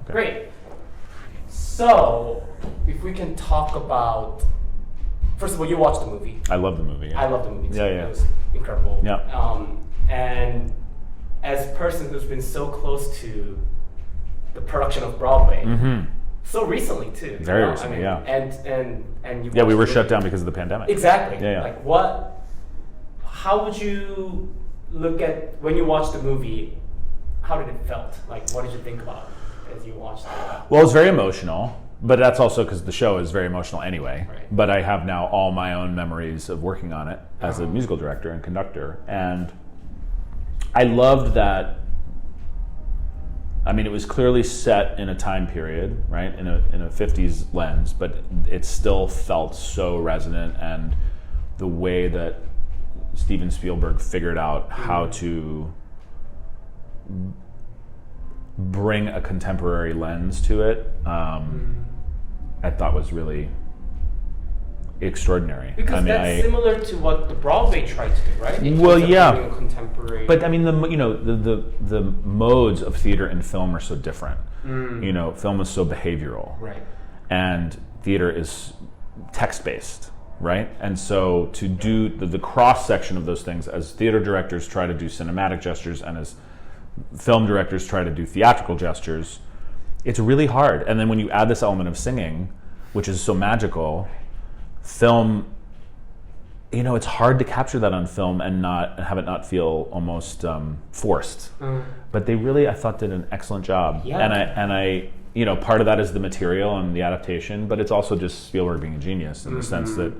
Okay. Great. So, if we can talk about, first of all, you watched the movie. I love the movie. Yeah. I love the movie too. Yeah. It was incredible. Yeah. And as a person who's been so close to the production of Broadway, so recently too. Very recently, yeah. And you. Yeah, we were the shut movie. down because of the pandemic. Exactly. Yeah. Like how would you look at when you watched the movie? How did it felt? Like, what did you think about as you watched it? Well, it's very emotional, but that's also because the show is very emotional anyway. Right. But I have now all my own memories of working on it as a musical director and conductor, and I loved that. I mean, it was clearly set in a time period, right, in a 50s lens, but it still felt so resonant, and the way that Steven Spielberg figured out how to bring a contemporary lens to it, I thought was really extraordinary. Because that's similar to what the Broadway tried to do, right? Well, yeah. A contemporary. But I mean, the modes of theater and film are so different. You know, film is so behavioral, right? And theater is text-based, right? And so to do the cross section of those things, as theater directors try to do cinematic gestures, and as film directors try to do theatrical gestures, it's really hard. And then when you add this element of singing, which is so magical, film, you know, it's hard to capture that on film and not have it not feel almost forced. But they really, I thought, did an excellent job. Yeah. And I, you know, part of that is the material and the adaptation, but it's also just Spielberg being a genius in the sense that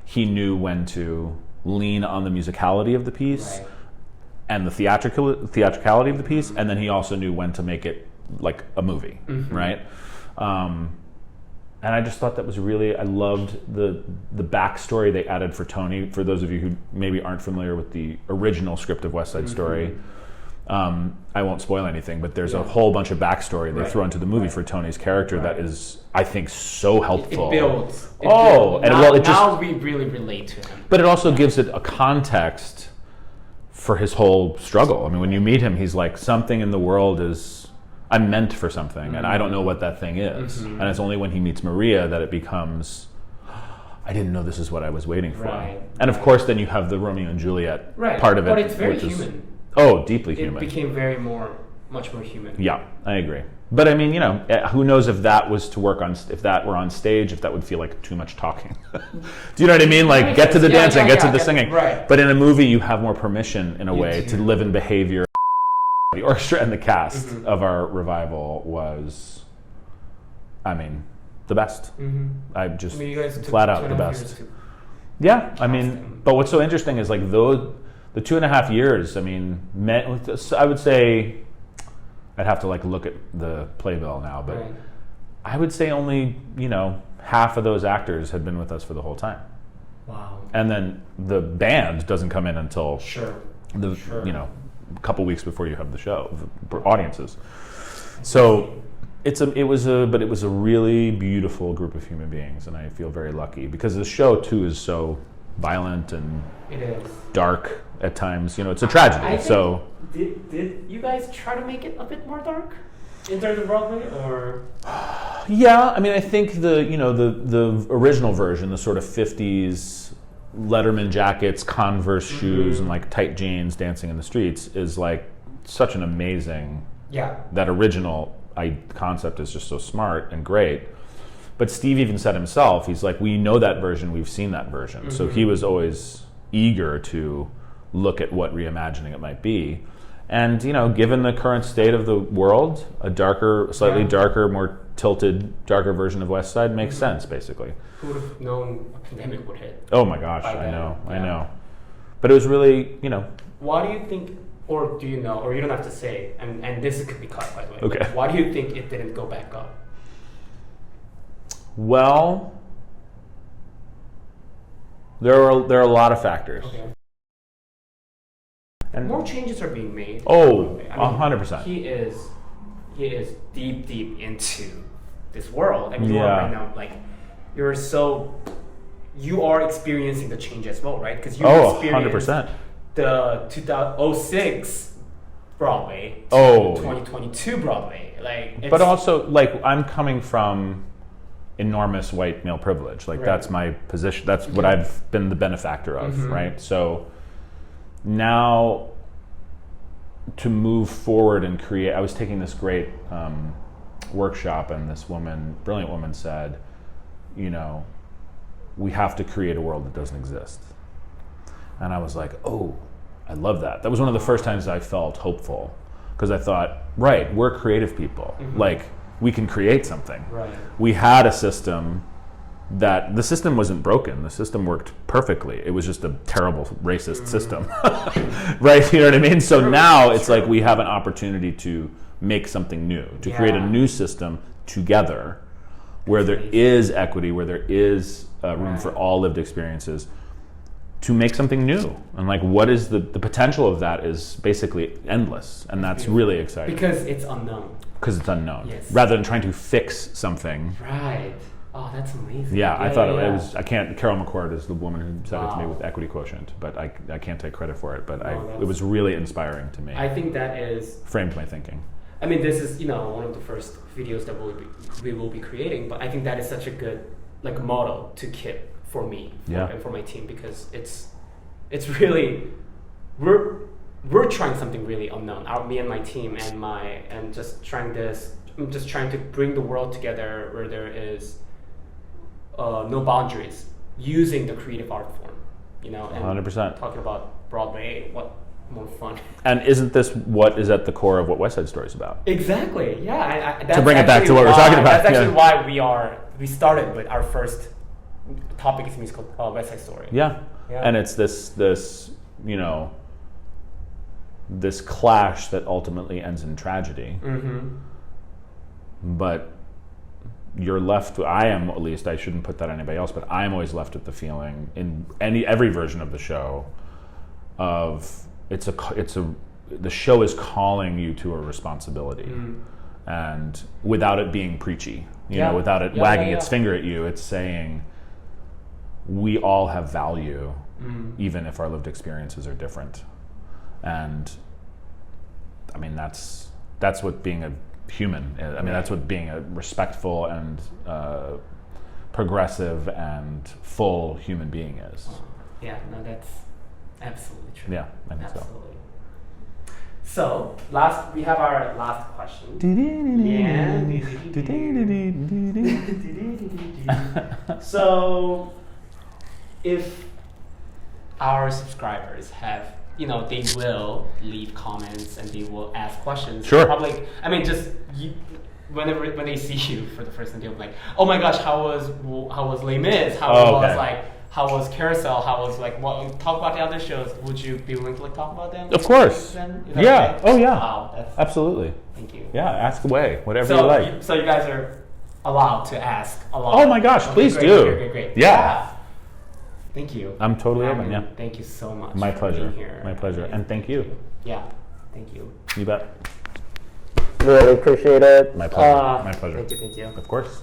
he knew when to lean on the musicality of the piece and the theatricality of the piece, and then he also knew when to make it like a movie, right? And I just thought that was really, I loved the backstory they added for Tony. For those of you who maybe aren't familiar with the original script of West Side Story, I won't spoil anything, but there's a whole bunch of backstory they throw into the movie for Tony's character that is, I think, so helpful. It builds. Now we really relate to him. But it also gives it a context for his whole struggle. I mean, when you meet him, he's like, something in the world is, I'm meant for something, and I don't know what that thing is. And it's only when he meets Maria that it becomes, I didn't know this is what I was waiting for. And of course, then you have the Romeo and Juliet part of it. But it's very human. Deeply human. It became much more human. Yeah, I agree. But I mean, you know, who knows if that was to work on, if that were on stage, if that would feel like too much talking. Do you know what I mean? Like, get to the dancing, get to the singing. Right. But in a movie, you have more permission, in a way, to live in behavior. The orchestra and the cast of our revival was, I mean, the best. I just flat out the best. Yeah, I mean, but what's so interesting is like the 2.5 years, I mean, I would say, I'd have to like look at the playbill now, but I would say only, you know, half of those actors had been with us for the whole time. Wow. And then the band doesn't come in until you know, a couple weeks before you have the show, the audiences. So it was a really beautiful group of human beings, and I feel very lucky because the show too is so violent and dark at times. You know, it's a tragedy. Did you guys try to make it a bit more dark in terms of Broadway, or? Yeah, I mean, I think the original version, the sort of 50s Letterman jackets, Converse shoes, and like tight jeans, dancing in the streets is like such an amazing. That original concept is just so smart and great. But Steve even said himself, he's like, we know that version, we've seen that version. So he was always eager to look at what reimagining it might be. And, you know, given the current state of the world, a darker, slightly darker, more tilted, darker version of West Side makes sense, basically. Who would have known a pandemic would hit? Oh my gosh, I know. But it was really, you know. Why do you think, or do you know, or you don't have to say, and this could be cut, by the way. Okay. Why do you think it didn't go back up? Well, there are a lot of factors. Okay. And more changes are being made. Oh, I mean, 100%. He is deep into this world, and you are right now like you are experiencing the change as well, right? Because you experienced 100%. the 2006 Broadway to 2022 Broadway, Like, but also, like, I'm coming from enormous white male privilege. Like, that's my position. That's what I've been the benefactor of, right? So now to move forward and create, I was taking this great workshop, and this woman, brilliant woman, said, you know, we have to create a world that doesn't exist. And I was like, oh, I love that. That was one of the first times I felt hopeful, because I thought, right, we're creative people. Like, we can create something. Right. We had a system that, the system wasn't broken. The system worked perfectly. It was just a terrible racist system. Right, you know what I mean? So now it's like we have an opportunity to make something new, to create a new system together where there is equity, where there is room for all lived experiences, to make something new. And like, what is the potential of that is basically endless, and that's really exciting. Because it's unknown. Because it's unknown. Yes. Rather than trying to fix something. Right. Oh, that's amazing. Yeah, I thought it was, I can't, Carol McCord is the woman who said it to me with Equity Quotient, but I can't take credit for it, but it was really inspiring to me. I think that is... Framed my thinking. I mean, this is, you know, one of the first videos that we will be creating, but I think that is such a good, like, model to keep for me and for my team, because it's really, we're trying something really unknown. Me and my team and just trying this. I'm just trying to bring the world together where there is no boundaries, using the creative art form, you know, and 100%. talking about Broadway. What more fun? And isn't this what is at the core of what West Side Story is about? Exactly. Yeah. To bring it back to what we're talking about. That's actually why we started with our first topic is musical West Side Story. Yeah. And it's this you know, this clash that ultimately ends in tragedy. But you're left, I am at least, I shouldn't put that on anybody else, but I'm always left with the feeling in every version of the show of the show is calling you to a responsibility, and without it being preachy, you know, without it wagging its finger at you, it's saying we all have value, even if our lived experiences are different. And I mean, that's what being a human is. I mean, that's what being a respectful and progressive and full human being is. Yeah, no, that's absolutely true. Yeah, I think absolutely. So, we have our last question. So, if our subscribers have, you know, they will leave comments and they will ask questions. Sure. Probably, I mean, just when they see you for the first time, they'll be like, "Oh my gosh, how was Les Mis? How was Carousel? How was talk about the other shows? Would you be willing to talk about them? Of course. Yeah. Okay? Oh yeah. Wow. Absolutely. Thank you. Yeah. Ask away. Whatever you like. So you guys are allowed to ask a lot. Oh my gosh! Please do. Great. Yeah. Thank you. I'm totally open. Yeah. Thank you so much. My pleasure. Being here. My pleasure. And thank you. Yeah. Thank you. You bet. Really appreciate it. My pleasure. My pleasure. Thank you. Of course.